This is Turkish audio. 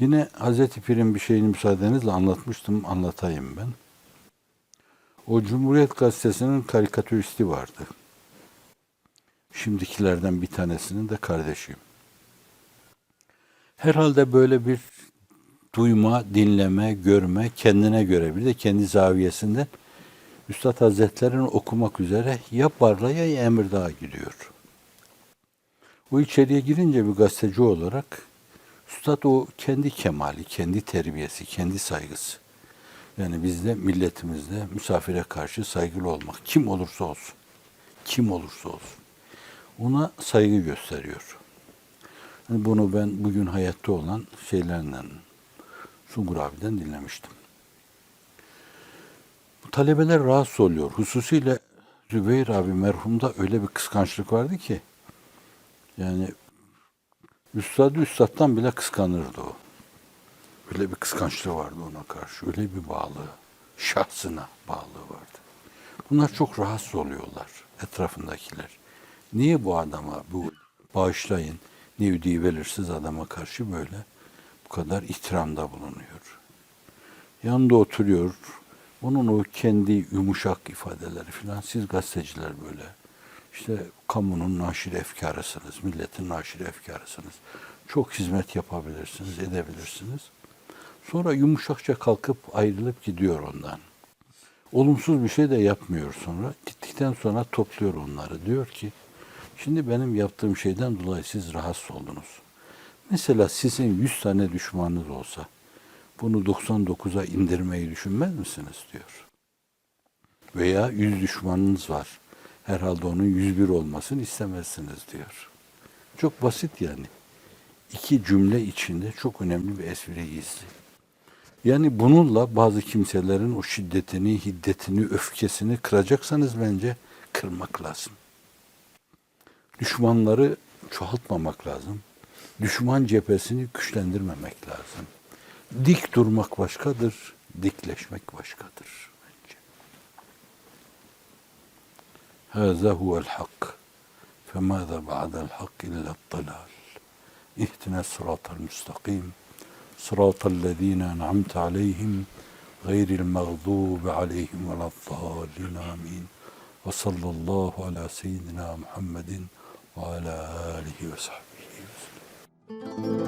Yine Hazreti Pir'in bir şeyini müsaadenizle anlatmıştım, anlatayım ben. O Cumhuriyet Gazetesi'nin karikatüristi vardı. Şimdikilerden bir tanesinin de kardeşiyim. Herhalde böyle bir duyma, dinleme, görme, kendine göre bir de kendi zaviyesinden Üstad Hazretleri'ni okumak üzere ya Barla'ya ya Emirdağ'a gidiyor. Bu içeriye girince bir gazeteci olarak Üstad o kendi kemali, kendi terbiyesi, kendi saygısı. Yani bizde, milletimizde misafire karşı saygılı olmak. Kim olursa olsun. Kim olursa olsun. Ona saygı gösteriyor. Yani bunu ben bugün hayatta olan şeylerden, Sungur abiden dinlemiştim. Bu talebeler rahatsız oluyor. Hususiyle Zübeyir abi merhumda öyle bir kıskançlık vardı ki, yani üstattan bile kıskanırdı o. Öyle bir kıskançlığı vardı ona karşı. Öyle bir bağlı, şahsına bağlılığı vardı. Bunlar çok rahatsız oluyorlar, etrafındakiler. Niye bu adama, bu bağışlayın, ne ödeyi belirsiz adama karşı böyle bu kadar ihtiramda bulunuyor? Yanında oturuyor, onun o kendi yumuşak ifadeleri filan, siz gazeteciler böyle, işte kamunun naşir efkarısınız, milletin naşir efkarısınız. Çok hizmet yapabilirsiniz, edebilirsiniz. Sonra yumuşakça kalkıp ayrılıp gidiyor ondan. Olumsuz bir şey de yapmıyor sonra. Gittikten sonra topluyor onları. Diyor ki, şimdi benim yaptığım şeyden dolayı siz rahatsız oldunuz. Mesela sizin 100 tane düşmanınız olsa, bunu 99'a indirmeyi düşünmez misiniz diyor. Veya 100 düşmanınız var. Herhalde onun 101 olmasını istemezsiniz diyor. Çok basit yani. İki cümle içinde çok önemli bir espri gizli. Yani bununla bazı kimselerin o şiddetini, hiddetini, öfkesini kıracaksanız bence kırmak lazım. Düşmanları çoğaltmamak lazım. Düşman cephesini güçlendirmemek lazım. Dik durmak başkadır, dikleşmek başkadır bence. Hâzâ huvel hak. Femâzâ ba'del hak illa'd-dalâl. İhdina sıratal müstakim. Sıratallezîne en'amte aleyhim gayril mağdûbi aleyhim veleddâllîn. Amin. Ve sallallahu ala seyyidina Muhammedin ve ala alihi ve sahbihi ve sellem.